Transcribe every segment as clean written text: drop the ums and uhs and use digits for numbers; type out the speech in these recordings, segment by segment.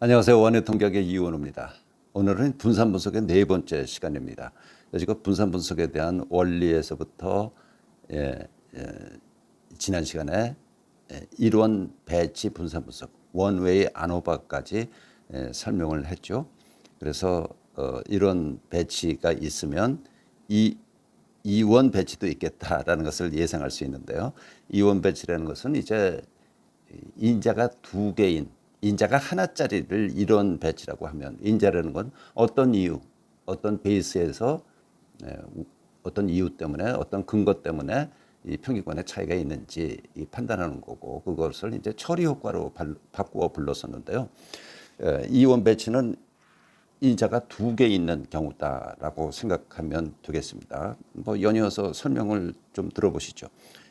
안녕하세요. 원의 통역의 이원우입니다. 오늘은 분산 분석의 네 번째 시간입니다. 지금 분산 분석에 대한 원리에서부터 예, 예, 지난 시간에 일원 배치 분산 분석, 원웨이 아노바까지 설명을 했죠. 그래서 이런 배치가 있으면 이원 배치도 있겠다라는 것을 예상할 수 있는데요. 이원 배치라는 것은 이제 인자가 두 개인 인자가 하나짜리를 이론 배치라고 하면, 인자라는 건 어떤 이유, 어떤 베이스에서 어떤 이유 때문에, 어떤 근거 때문에 이 평균권의 차이가 있는지 판단하는 거고, 그것을 이제 처리 효과로 바꾸어 불렀었는데요. 이원 배치는 인자가 두 개 있는 경우다라고 생각하면 되겠습니다. 연이어서 설명을 좀 들어보시죠.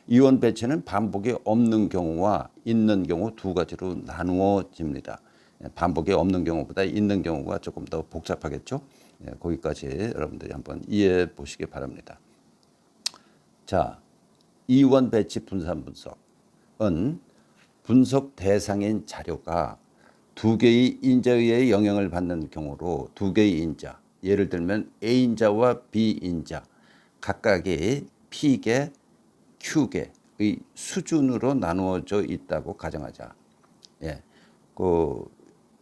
이원 배치는 반복이 없는 경우와 있는 경우 두 가지로 나누어집니다. 반복이 없는 경우보다 있는 경우가 조금 더 복잡하겠죠. 거기까지 여러분들이 한번 이해해 보시기 바랍니다. 자, 이원 배치 분산 분석은 분석 대상인 자료가 두 개의 인자에 의해 영향을 받는 경우로 두 개의 인자, 예를 들면 A인자와 B인자 각각의 P개, Q개의 수준으로 나누어져 있다고 가정하자.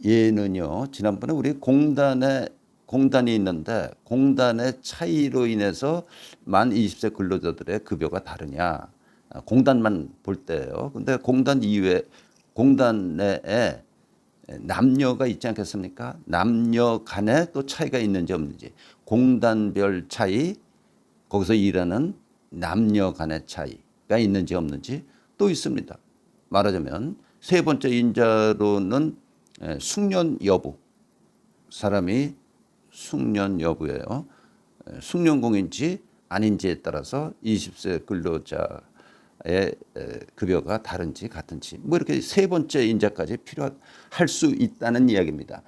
얘는요, 지난번에 우리 공단이 있는데 공단의 차이로 인해서 만 20세 근로자들의 급여가 다르냐. 공단만 볼 때요. 근데 공단 이외에 공단 내에 남녀가 있지 않겠습니까? 남녀 간에 또 차이가 있는지 없는지, 공단별 차이, 거기서 일하는 남녀 간의 차이가 있는지 없는지 또 있습니다. 말하자면 세 번째 인자로는 숙련 여부, 사람이 숙련 여부예요. 숙련공인지 아닌지에 따라서 20세 근로자의 급여가 다른지 같은지, 뭐 이렇게 세 번째 인자까지 필요할 수 있다는 이야기입니다.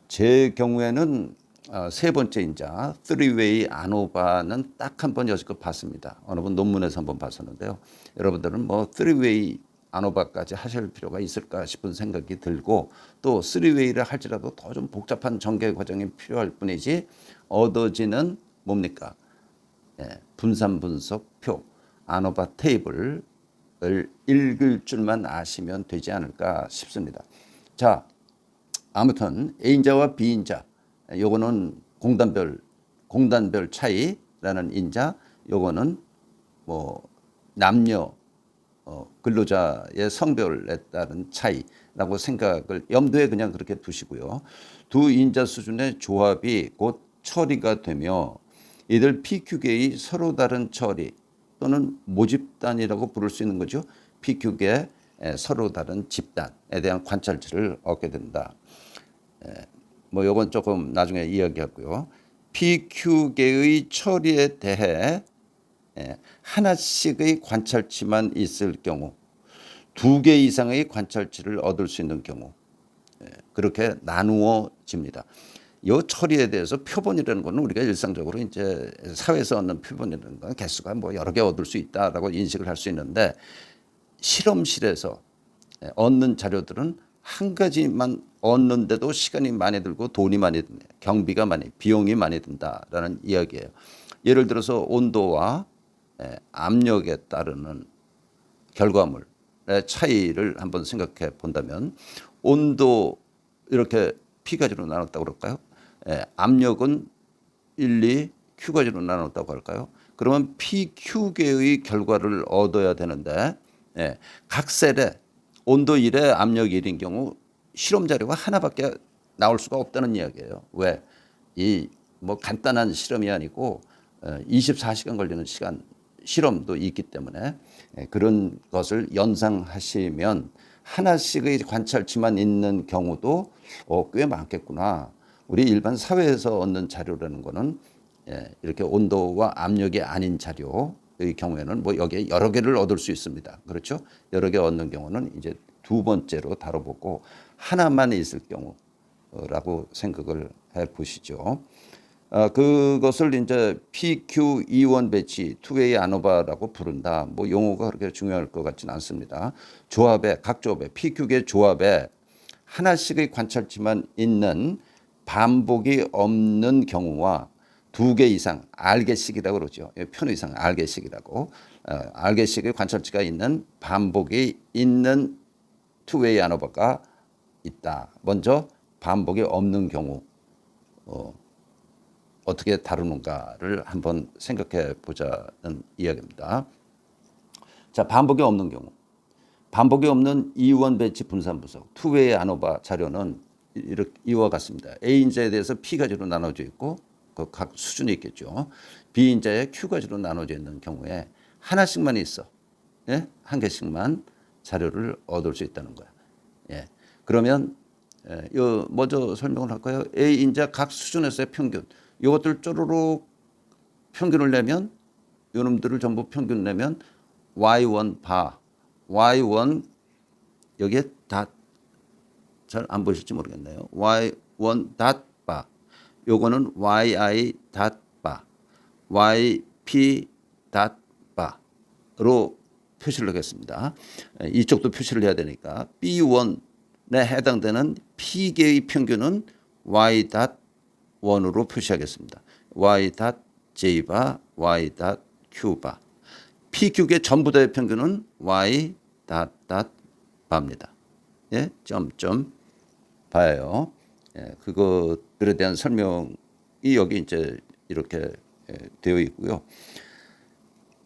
제 경우에는 세 번째 인자, three-way 아노바는 딱 한 번 여지껏 봤습니다. 어느 분 논문에서 한번 봤었는데요. 여러분들은 뭐 three-way 아노바까지 하실 필요가 있을까 싶은 생각이 들고, 또 쓰리웨이를 할지라도 더 좀 복잡한 전개 과정이 필요할 뿐이지 얻어지는 뭡니까? 분산 분석표, 아노바 테이블을 읽을 줄만 아시면 되지 않을까 싶습니다. 자, 아무튼 A인자와 B인자, 요거는 공단별 차이라는 인자, 요거는 뭐 남녀 근로자의 성별에 따른 차이라고 생각을 염두에 그냥 그렇게 두시고요. 두 인자 수준의 조합이 곧 처리가 되며, 이들 PQ계의 서로 다른 처리 또는 모집단이라고 부를 수 있는 거죠. PQ계 서로 다른 집단에 대한 관찰치를 얻게 된다. 뭐 요건 조금 나중에 이야기하고요. PQ계의 처리에 대해 하나씩의 관찰치만 있을 경우, 두 개 이상의 관찰치를 얻을 수 있는 경우, 그렇게 나누어집니다. 이 처리에 대해서 표본이라는 것은 우리가 일상적으로 이제 사회에서 얻는 표본이라는 건 개수가 뭐 여러 개 얻을 수 있다라고 인식을 할 수 있는데, 실험실에서 얻는 자료들은 한 가지만 얻는데도 시간이 많이 들고 돈이 많이 든다, 경비가 비용이 많이 든다라는 이야기예요. 예를 들어서 온도와 압력에 따르는 결과물의 차이를 한번 생각해 본다면, 온도 이렇게 P가지로 나눴다고 그럴까요? 압력은 1, 2, Q가지로 나눴다고 할까요? 그러면 PQ계의 결과를 얻어야 되는데, 각 셀에 온도 1에 압력 1인 경우 실험 자료가 하나밖에 나올 수가 없다는 이야기예요. 왜? 뭐 간단한 실험이 아니고 24시간 걸리는 실험도 있기 때문에, 그런 것을 연상하시면 하나씩의 관찰치만 있는 경우도 꽤 많겠구나. 우리 일반 사회에서 얻는 자료라는 거는 이렇게 온도와 압력이 아닌 자료의 경우에는 뭐 여기에 여러 개를 얻을 수 있습니다. 그렇죠? 여러 개 얻는 경우는 이제 두 번째로 다뤄보고, 하나만 있을 경우라고 생각을 해 보시죠. 그것을 이제 PQ 이원 배치, 투웨이 아노바라고 부른다. 뭐 용어가 그렇게 중요할 것 같지는 않습니다. 각 조합에 PQ계 조합에 하나씩의 관찰치만 있는 반복이 없는 경우와 두 개 이상 알개씩이라고 그러죠. 편 이상 알개씩이라고. 알개씩의 관찰치가 있는 반복이 있는 투웨이 아노바가 있다. 먼저 반복이 없는 경우 어떻게 다루는가를 한번 생각해 보자는 이야기입니다. 자, 반복이 없는 경우. 반복이 없는 이원 배치 분산 분석 투웨이 아노바 자료는 이와 같습니다. A인자에 대해서 P가지로 나눠져 있고 그 각 수준이 있겠죠. B인자에 Q가지로 나눠져 있는 경우에 하나씩만 있어. 예? 한 개씩만 자료를 얻을 수 있다는 거야. 예. 그러면 요 먼저 설명을 할까요? A인자 각 수준에서의 평균. 이것들 쪼르륵 평균을 내면 요놈들을 전부 평균 내면 Y1 바 Y1 여기에 잘 안 보실지 모르겠네요. Y1 바 요거는 YI 바 YP 바로 표시를 하겠습니다. 이쪽도 표시를 해야 되니까 B1에 해당되는 P계의 평균은 Y.1으로 표시하겠습니다. Y.J 바 Y.Q 바 PQ계 전부 다의 평균은 Y 바입니다. 예, 점점 봐요. 예, 그것들에 대한 설명이 여기 이제 이렇게 되어 있고요.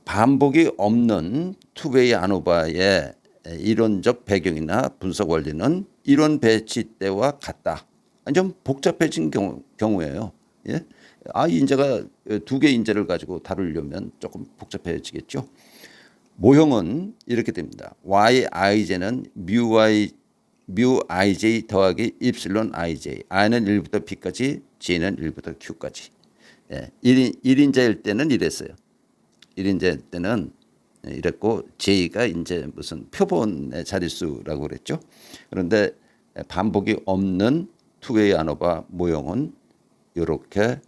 반복이 없는 투웨이 아노바의 이론적 배경이나 분석 원리는 이론 배치 때와 같다. 좀 복잡해진 경우예요. 예? 인자가 두 개 인자를 가지고 다루려면 조금 복잡해지겠죠. 모형은 이렇게 됩니다. yij는 뮤 ij 더하기 입실론 ij. i는 1부터 b까지, j는 1부터 q까지. 예, 1인자일 때는 이랬어요. 1인자일 때는 이랬고 j가 이제 무슨 표본의 자릿수라고 그랬죠. 그런데 반복이 없는 투웨이 아노바 모형은 이렇게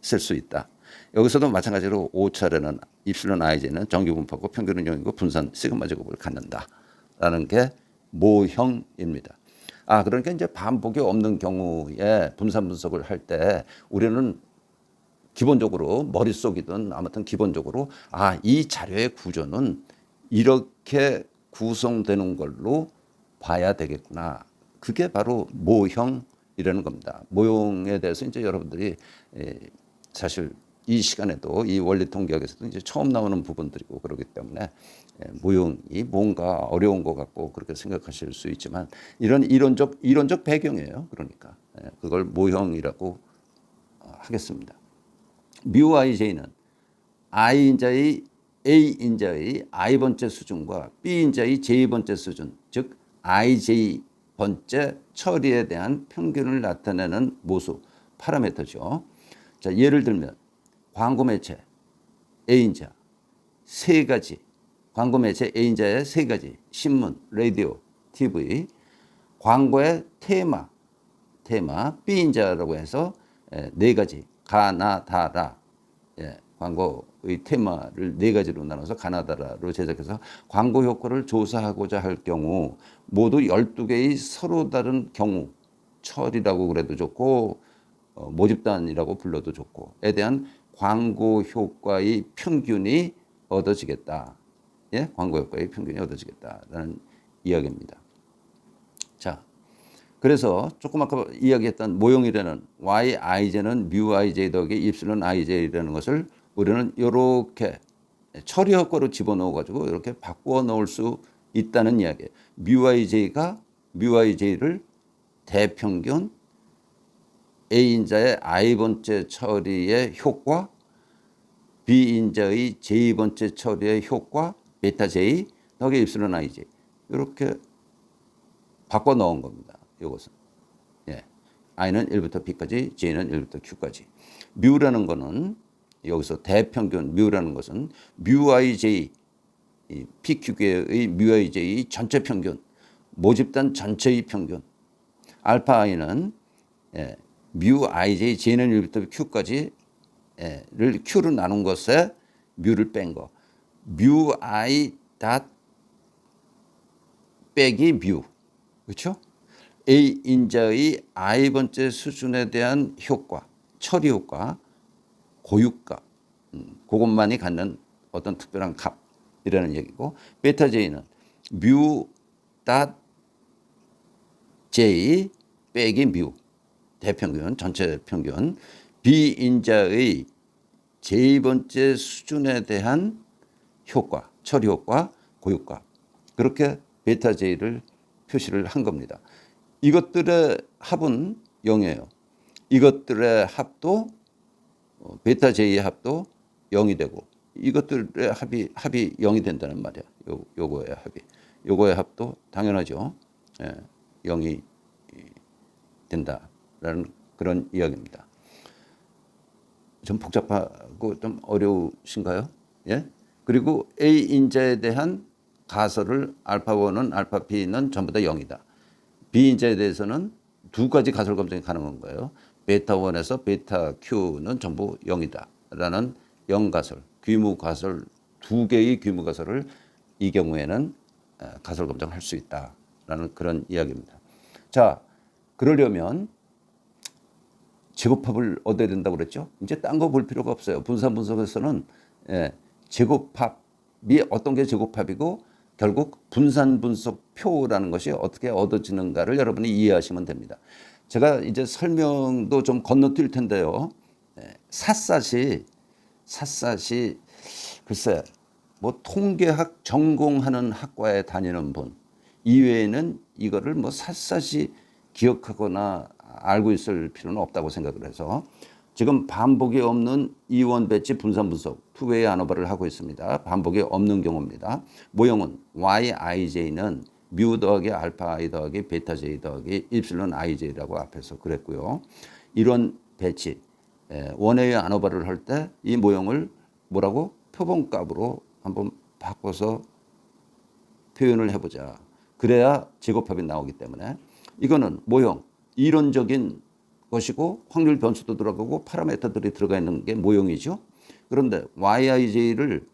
쓸 수 있다. 여기서도 마찬가지로 5차례는 입실론 ij는 정규분포고 평균은 0이고 분산 시그마 제곱을 갖는다라는 게 모형입니다. 그러니까 이제 반복이 없는 경우에 분산 분석을 할 때 우리는 기본적으로 머릿속이든 아무튼 기본적으로 이 자료의 구조는 이렇게 구성되는 걸로 봐야 되겠구나. 그게 바로 모형이라는 겁니다. 모형에 대해서 이제 여러분들이 사실 이 시간에도 이 원리 통계학에서도 이제 처음 나오는 부분들이고 그렇기 때문에 모형이 뭔가 어려운 것 같고 그렇게 생각하실 수 있지만 이런 이론적 배경이에요. 그러니까 그걸 모형이라고 하겠습니다. 뮤 IJ는 I인자의 A인자의 I번째 수준과 B인자의 J번째 수준, 즉 IJ번째 처리에 대한 평균을 나타내는 모수, 파라미터죠. 자, 예를 들면 광고 매체 A인자 세 가지, 광고 매체 A인자의 세 가지, 신문, 라디오, TV, 광고의 테마 B인자라고 해서 네 가지, 가나다라, 광고의 테마를 네 가지로 나눠서 가나다라로 제작해서 광고 효과를 조사하고자 할 경우 모두 12개의 서로 다른 경우, 철이라고 그래도 좋고 모집단이라고 불러도 좋고에 대한 광고 효과의 평균이 얻어지겠다. 예? 광고 효과의 평균이 얻어지겠다라는 이야기입니다. 자, 그래서 조금 아까 이야기했던 모형이라는 yij는 뮤 ij 더하기 입실론 ij라는 것을 우리는 이렇게 처리 효과로 집어넣어 가지고 이렇게 바꾸어 넣을 수 있다는 이야기예요. 뮤 ij를 대평균 A인자의 I번째 처리의 효과, B인자의 J번째 처리의 효과, 베타 J 더하기 입실론 ij 이렇게 바꿔 넣은 겁니다. 이것은 I는 1부터 B까지, J는 1부터 Q까지. 뮤라는 거는 여기서 대평균 뮤라는 것은 뮤 IJ PQ계의 뮤 IJ 전체 평균, 모집단 전체의 평균. 알파 I는 뮤 IJ J는 1부터 Q까지를 Q로 나눈 것에 뮤를 뺀 거. 뮤 I 닷 빼기 뮤. 그렇죠? A 인자의 I번째 수준에 대한 효과, 처리 효과, 고유값, 그것만이 갖는 어떤 특별한 값이라는 얘기고, 베타 J는 뮤 닷 J 빼기 뮤, 대평균, 전체 평균, B 인자의 J번째 수준에 대한 효과, 처리 효과, 고유값. 그렇게 베타 J를 표시를 한 겁니다. 이것들의 합은 0이에요. 이것들의 합도 베타 J의 합도 0이 되고, 이것들의 합이 0이 된다는 말이야. 요거의 합이. 요거의 합도 당연하죠. 0이 된다라는 그런 이야기입니다. 좀 복잡하고 좀 어려우신가요? 예? 그리고 A 인자에 대한 가설을 알파1은 알파 B는 전부 다 0이다. B 인자에 대해서는 두 가지 가설 검증이 가능한 거예요. 베타 1에서 베타 Q는 전부 0이다. 라는 0가설, 귀무 가설, 두 개의 귀무 가설을 이 경우에는 가설 검증할 수 있다. 라는 그런 이야기입니다. 자, 그러려면 제곱합을 얻어야 된다고 그랬죠. 이제 딴 거 볼 필요가 없어요. 분산 분석에서는 제곱합이 어떤 게 제곱합이고 결국 분산 분석표라는 것이 어떻게 얻어지는가를 여러분이 이해하시면 됩니다. 제가 이제 설명도 좀 건너뛸 텐데요. 샅샅이 글쎄 뭐 통계학 전공하는 학과에 다니는 분 이외에는 이거를 뭐 샅샅이 기억하거나 알고 있을 필요는 없다고 생각을 해서 지금 반복이 없는 이원 배치 분산 분석 투웨이 아노바를 하고 있습니다. 반복이 없는 경우입니다. 모형은 YIJ는 뮤 더하기 알파 I 더하기 베타 J 더하기 입실론 IJ라고 앞에서 그랬고요. 이런 배치 원웨이 아노바를 할 때 이 모형을 뭐라고 표본값으로 한번 바꿔서 표현을 해보자. 그래야 제곱합이 나오기 때문에 이거는 모형 이론적인 것이고 확률 변수도 들어가고 파라미터들이 들어가 있는 게 모형이죠. 그런데 YIJ를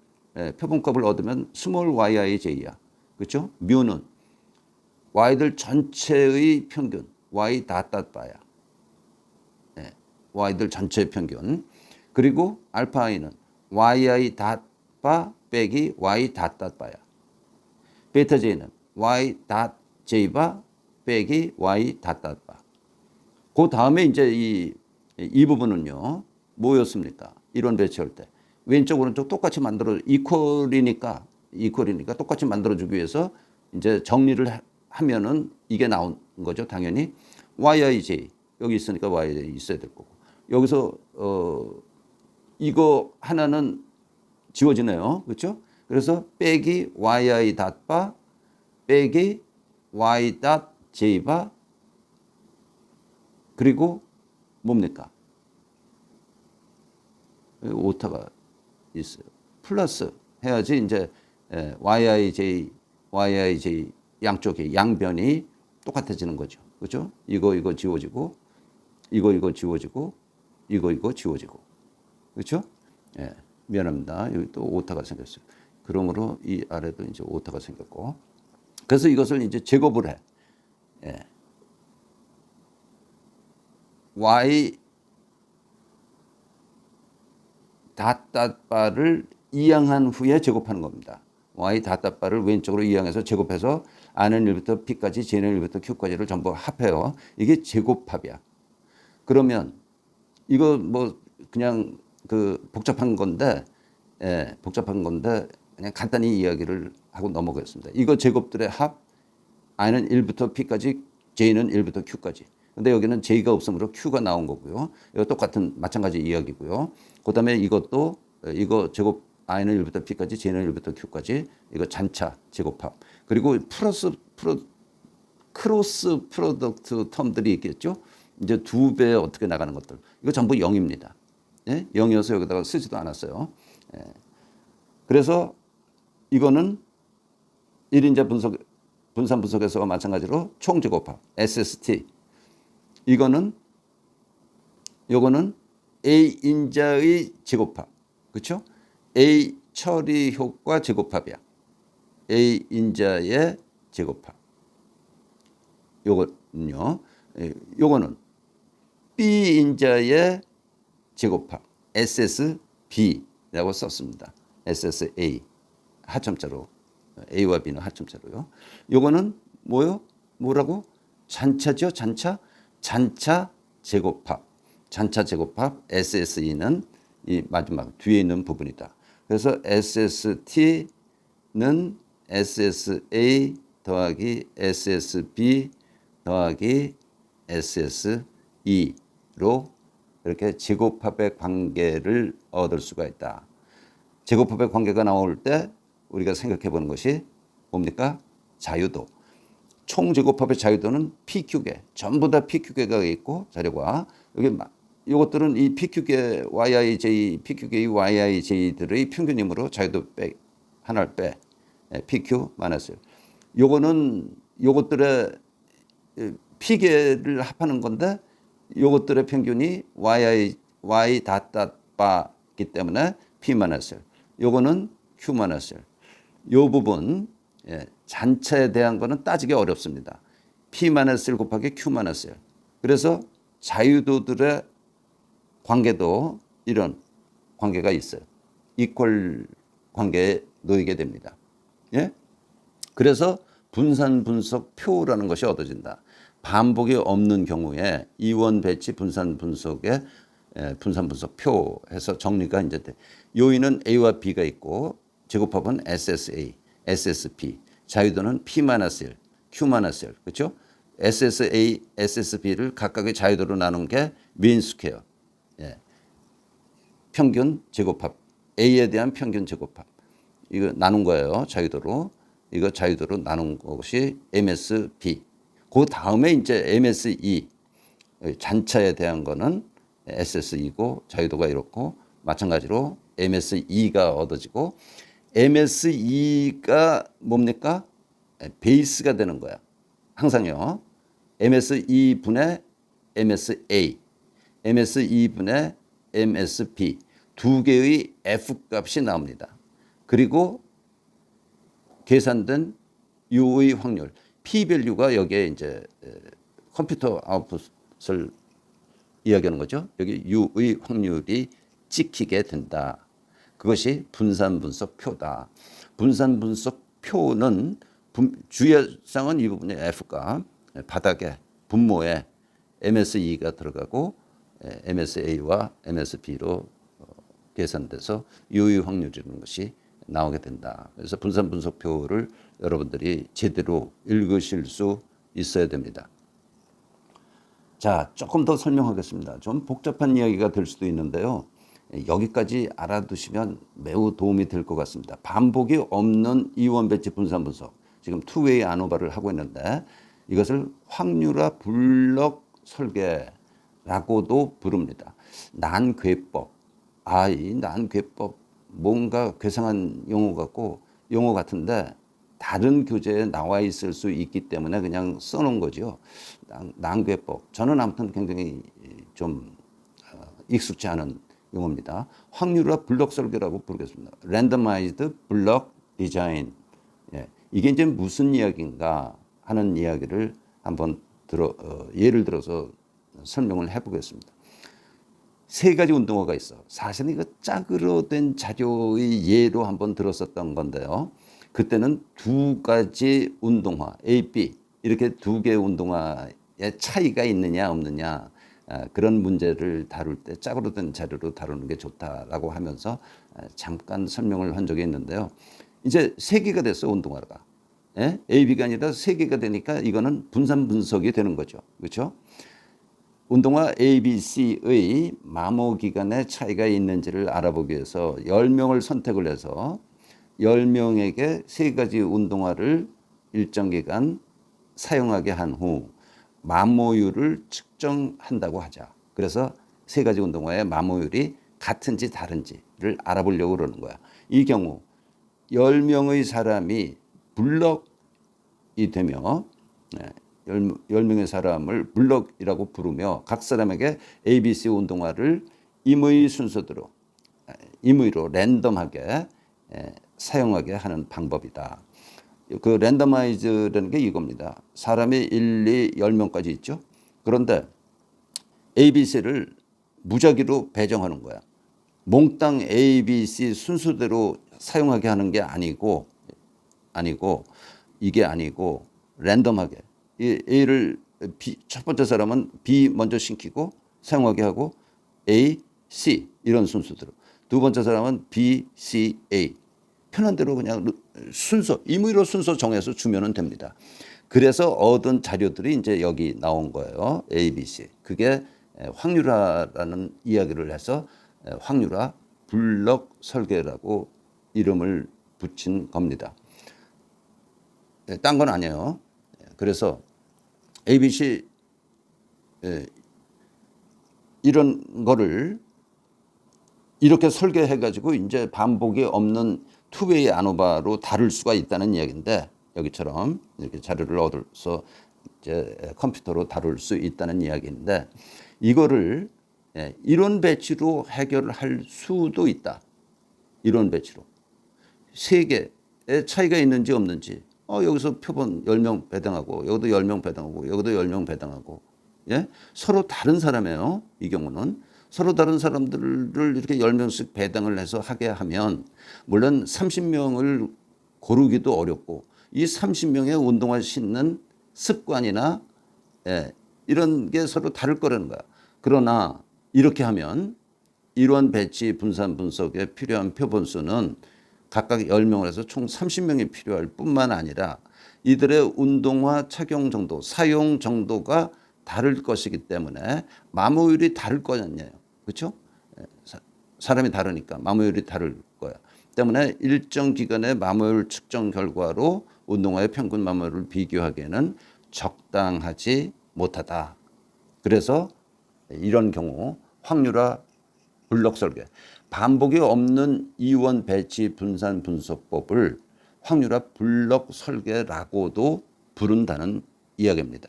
표본값을 얻으면 스몰 YIJ야. 그렇죠? 뮤는 Y들 전체의 평균 Y 닷닷바야. Y들 전체의 평균. 그리고 알파 I는 YI 닷바 빼기 Y 닷닷바야. 베타 J는 Y 닷 J바 빼기 Y 닷닷바. 그 다음에 이제 이 부분은요, 뭐였습니까? 이론 배치할 때. 왼쪽, 오른쪽 똑같이 이퀄이니까 똑같이 만들어주기 위해서 이제 정리를 하면은 이게 나온 거죠, 당연히. YIJ. 여기 있으니까 YIJ 있어야 될 거고. 여기서, 이거 하나는 지워지네요. 그렇죠? 그래서 빼기 YI 닷바 빼기 Y 닷 J바 그리고 뭡니까? 오타가 있어요. 플러스 해야지 이제 YIJ 양쪽에 양변이 똑같아지는 거죠. 그렇죠? 이거 지워지고 이거 지워지고 이거 지워지고. 그렇죠? 예. 미안합니다. 여기 또 오타가 생겼어요. 그러므로 이 아래도 이제 오타가 생겼고. 그래서 이것을 이제 제곱을 해. 예. Y 닷닷바를 이항한 후에 제곱하는 겁니다. Y 닷닷바를 왼쪽으로 이항해서 제곱해서 R는 1부터 P까지, J는 1부터 Q까지를 전부 합해요. 이게 제곱합이야. 그러면 이거 뭐 그냥 그 복잡한 건데 그냥 간단히 이야기를 하고 넘어가겠습니다. 이거 제곱들의 합 I는 1부터 P까지, J는 1부터 Q까지. 근데 여기는 J가 없으므로 Q가 나온 거고요. 이거 똑같은 마찬가지 이야기고요. 그다음에 이것도 이거 제곱 I는 1부터 P까지, J는 1부터 Q까지. 이거 잔차 제곱합. 그리고 크로스 프로덕트 텀들이 있겠죠. 이제 두 배 어떻게 나가는 것들. 이거 전부 0입니다. 예? 0이어서 여기다가 쓰지도 않았어요. 예. 그래서 이거는 1인자 분산 분석에서와 마찬가지로 총제곱합 SST. 요거는 A 인자의 제곱합. 그렇죠? A 처리 효과 제곱합이야. A 인자의 제곱합. 요거 요거는 B 인자의 제곱합 SSB라고 썼습니다. SSA 하첨자로 A와 B는 하첨자로요. 요거는 뭐라고? 잔차죠, 잔차. 잔차 제곱합. 잔차 제곱합 SSE는 이 마지막 뒤에 있는 부분이다. 그래서 SST는 SSA 더하기 SSB 더하기 SSE로 이렇게 제곱합의 관계를 얻을 수가 있다. 제곱합의 관계가 나올 때 우리가 생각해 보는 것이 뭡니까? 자유도. 총 제곱합의 자유도는 PQ계, 전부 다 PQ계가 있고 자료가 여기 이것들은 이 PQ계 YIJ, PQ계 YIJ들의 평균이므로 자유도 하나를 빼 PQ 마이너스. 요거는 요것들의 P계를 합하는 건데 요것들의 평균이 Y 닷바기 때문에 P 마이너스. 요거는 Q 마이너스. 요 부분 잔차에 대한 거는 따지기 어렵습니다. P-1 곱하기 Q-1. 그래서 자유도들의 관계도 이런 관계가 있어요. 이퀄 관계에 놓이게 됩니다. 예? 그래서 분산 분석 표라는 것이 얻어진다. 반복이 없는 경우에 이원 배치 분산 분석의 분산 분석 표 해서 정리가 이제 돼. 요인은 A와 B가 있고 제곱합은 SSA, SSB. 자유도는 P-1, Q-1, 그렇죠? SSA, SSB를 각각의 자유도로 나눈 게 mean square. 예. 평균 제곱합. A에 대한 평균 제곱합. 이거 나눈 거예요. 자유도로. 이거 자유도로 나눈 것이 MSB. 그 다음에 이제 MSE. 잔차에 대한 거는 SSE고 자유도가 이렇고 마찬가지로 MSE가 얻어지고 MSE가 뭡니까? 베이스가 되는 거야. 항상요. MSE분의 MSA, MSE분의 MSB 두 개의 F 값이 나옵니다. 그리고 계산된 U의 확률, P 밸류가 여기에 이제 컴퓨터 아웃풋을 이야기하는 거죠. 여기 U의 확률이 찍히게 된다. 그것이 분산 분석 표다. 분산 분석 표는 주의사항은 이 부분에 F가 바닥에 분모에 MSE가 들어가고 MSA와 MSB로 계산돼서 유의 확률이라는 것이 나오게 된다. 그래서 분산 분석표를 여러분들이 제대로 읽으실 수 있어야 됩니다. 자, 조금 더 설명하겠습니다. 좀 복잡한 이야기가 될 수도 있는데요. 여기까지 알아두시면 매우 도움이 될 것 같습니다. 반복이 없는 이원 배치 분산 분석. 지금 투웨이 아노바를 하고 있는데 이것을 확률화 블럭 설계라고도 부릅니다. 난괴법. 이 난괴법 뭔가 괴상한 용어 같은데 다른 교재에 나와 있을 수 있기 때문에 그냥 써놓은 거죠. 난괴법. 저는 아무튼 굉장히 좀 익숙지 않은 용어입니다. 확률화 블록 설계라고 부르겠습니다. 랜더마이즈드 블록 디자인. 이게 이제 무슨 이야기인가 하는 이야기를 한번 예를 들어서 설명을 해보겠습니다. 세 가지 운동화가 있어. 사실은 이거 짝으로 된 자료의 예로 한번 들었었던 건데요. 그때는 두 가지 운동화, A, B 이렇게 두 개의 운동화의 차이가 있느냐 없느냐 그런 문제를 다룰 때 짝으로 된 자료로 다루는 게 좋다라고 하면서 잠깐 설명을 한 적이 있는데요. 이제 세 개가 됐어 운동화가. A, B가 아니라 세 개가 되니까 이거는 분산 분석이 되는 거죠. 그렇죠? 운동화 A, B, C의 마모 기간의 차이가 있는지를 알아보기 위해서 10명을 선택을 해서 10명에게 세 가지 운동화를 일정 기간 사용하게 한 후 마모율을 측정한다고 하자. 그래서 세 가지 운동화의 마모율이 같은지 다른지를 알아보려고 그러는 거야. 이 경우 10명의 사람이 블럭이 되며 10명의 사람을 블럭이라고 부르며 각 사람에게 ABC 운동화를 임의 순서대로 임의로 랜덤하게 사용하게 하는 방법이다. 그 랜더마이즈라는 게 이겁니다. 사람이 1, 2, 10명까지 있죠. 그런데 ABC를 무작위로 배정하는 거야. 몽땅 ABC 순서대로 사용하게 하는 게 아니고 이게 아니고 랜덤하게 A를 첫 번째 사람은 B 먼저 시키고 사용하게 하고 A, C 이런 순서대로 두 번째 사람은 B, C, A 편한 대로 그냥 순서 임의로 순서 정해서 주면은 됩니다. 그래서 얻은 자료들이 이제 여기 나온 거예요. A, B, C. 그게 확률화라는 이야기를 해서 확률화 블럭 설계라고 이름을 붙인 겁니다. 딴 건 아니에요. 그래서 ABC 이런 거를 이렇게 설계해 가지고 이제 반복이 없는 투웨이 아노바로 다룰 수가 있다는 이야기인데 여기처럼 이렇게 자료를 얻어서 이제 컴퓨터로 다룰 수 있다는 이야기인데 이거를 이론 배치로 해결할 수도 있다. 이론 배치로. 세 개의 차이가 있는지 없는지 여기서 표본 10명 배당하고 여기도 10명 배당하고 여기도 10명 배당하고 예? 서로 다른 사람이에요. 이 경우는 서로 다른 사람들을 이렇게 10명씩 배당을 해서 하게 하면 물론 30명을 고르기도 어렵고 이 30명의 운동화 신는 습관이나 이런 게 서로 다를 거라는 거야. 그러나 이렇게 하면 이론 배치 분산 분석에 필요한 표본 수는 각각 10명을 해서 총 30명이 필요할 뿐만 아니라 이들의 운동화 착용 정도, 사용 정도가 다를 것이기 때문에 마모율이 다를 거잖아요. 그렇죠? 사람이 다르니까 마모율이 다를 거야. 때문에 일정 기간의 마모율 측정 결과로 운동화의 평균 마모율을 비교하기에는 적당하지 못하다. 그래서 이런 경우 확률화 블록 설계, 반복이 없는 이원 배치 분산 분석법을 확률화 블록 설계라고도 부른다는 이야기입니다.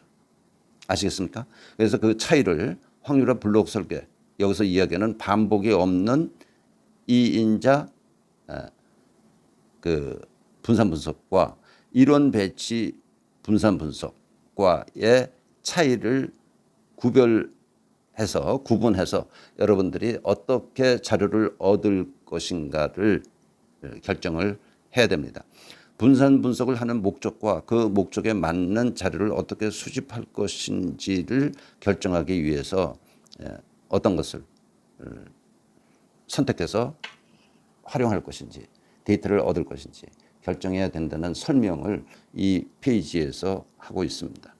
아시겠습니까? 그래서 그 차이를 확률화 블록 설계, 여기서 이야기하는 반복이 없는 2인자 그 분산 분석과 이론 배치 분산 분석과의 차이를 구분해서 여러분들이 어떻게 자료를 얻을 것인가를 결정을 해야 됩니다. 분산 분석을 하는 목적과 그 목적에 맞는 자료를 어떻게 수집할 것인지를 결정하기 위해서 어떤 것을 선택해서 활용할 것인지 데이터를 얻을 것인지 결정해야 된다는 설명을 이 페이지에서 하고 있습니다.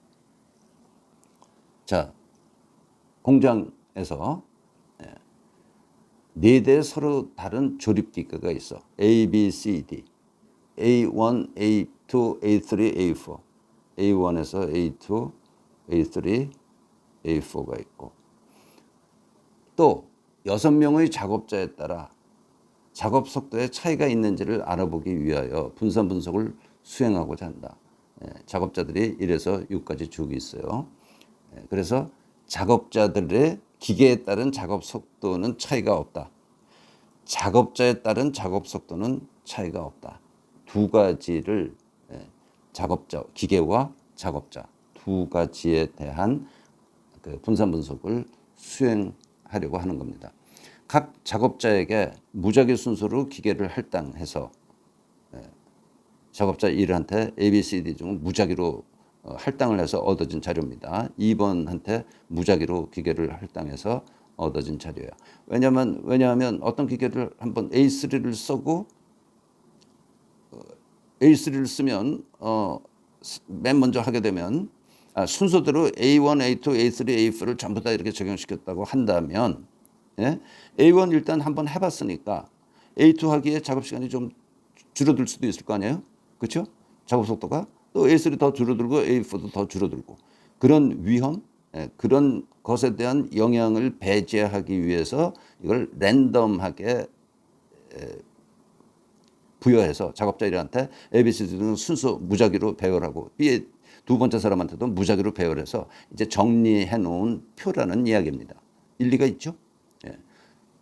자, 공장에서 4대 서로 다른 조립기계가 있어. A, B, C, D. A1, A2, A3, A4. A1에서 A2, A3, A4가 있고 또 6명의 작업자에 따라 작업 속도에 차이가 있는지를 알아보기 위하여 분산 분석을 수행하고자 한다. 작업자들이 1에서 6까지 쭉 있어요. 그래서 작업자들의 기계에 따른 작업 속도는 차이가 없다. 작업자에 따른 작업 속도는 차이가 없다. 두 가지를 작업자, 기계와 작업자 두 가지에 대한 그 분산 분석을 수행하려고 하는 겁니다. 각 작업자에게 무작위 순서로 기계를 할당해서 작업자 1한테 A, B, C, D 중 무작위로 할당을 해서 얻어진 자료입니다. 2번한테 무작위로 기계를 할당해서 얻어진 자료예요. 왜냐하면 어떤 기계를 한번 A3를 쓰고 A3를 쓰면 맨 먼저 하게 되면 순서대로 A1, A2, A3, A4를 전부 다 이렇게 적용시켰다고 한다면 A1 일단 한번 해봤으니까 A2 하기에 작업 시간이 좀 줄어들 수도 있을 거 아니에요? 그렇죠? 작업 속도가 또 A3 더 줄어들고 A4도 더 줄어들고 그런 위험, 그런 것에 대한 영향을 배제하기 위해서 이걸 랜덤하게 부여해서 작업자들한테 ABCD는 순서 무작위로 배열하고 B의 두 번째 사람한테도 무작위로 배열해서 이제 정리해 놓은 표라는 이야기입니다. 일리가 있죠?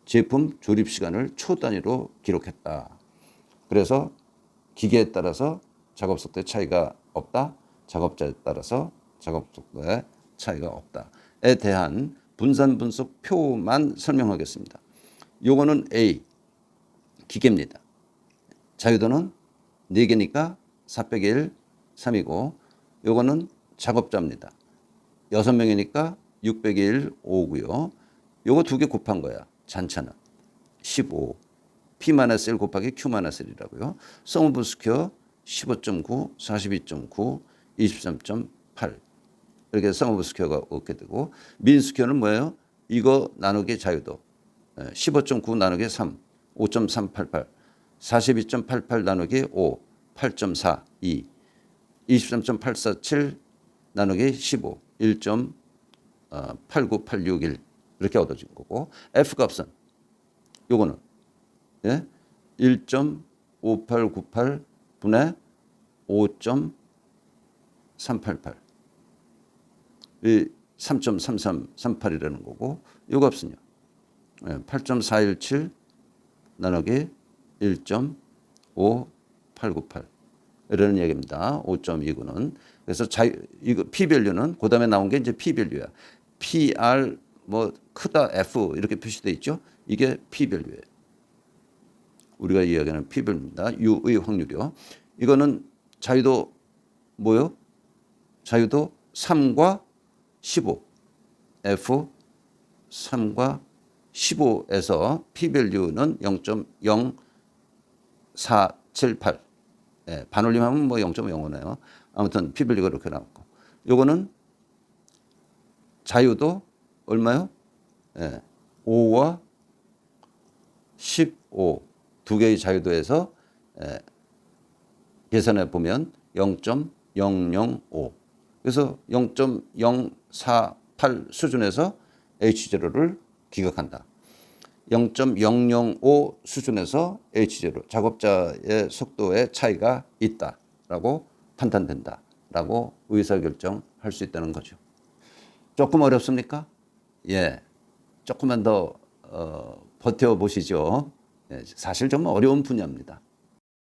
제품 조립 시간을 초 단위로 기록했다. 그래서 기계에 따라서 작업 속도에 차이가 없다. 작업자에 따라서 작업 속도에 차이가 없다에 대한 분산 분석 표만 설명하겠습니다. 요거는 A 기계입니다. 자유도는 4개니까 4 빼기 1 3이고 요거는 작업자입니다. 6명이니까 6 빼기 1 5고요. 요거 2개 곱한 거야. 잔차는 15 P-1 곱하기 Q-1이라고요. 썸 오브 스퀘어 15.9, 42.9, 23.8 이렇게 썸 오브 스퀘어가 얻게 되고 민 스퀘어는 뭐예요? 이거 나누기 자유도 15.9 나누기 3, 5.388 42.88 나누기 5, 8.42 23.847 나누기 15, 1.89861 이렇게 얻어진 거고 F 값은 요거는 1.5898 분의 5.388 이 3.3338이라는 거고 요 값은요 8.417 나누기 1.5898 이라는 얘기입니다. 5.29는 그래서 이거 P-밸류는 그 다음에 나온 게 이제 P-밸류야. PR 뭐 크다 F 이렇게 표시되어 있죠. 이게 P-밸류예요. 우리가 이야기하는 P-밸류입니다. U의 확률이요. 이거는 자유도 뭐요? 자유도 3과 15 F 3과 15에서 P-밸류는 0.0478 반올림하면 뭐 0.05네요. 아무튼 P-밸류가 이렇게 나왔고 요거는 자유도 얼마요? 5와 15 두 개의 자유도에서 계산해 보면 0.005 그래서 0.048 수준에서 H0를 기각한다. 0.005 수준에서 H0 작업자의 속도의 차이가 있다라고 판단된다라고 의사결정할 수 있다는 거죠. 조금 어렵습니까? 예, 조금만 더 버텨보시죠. 예, 사실 좀 어려운 분야입니다.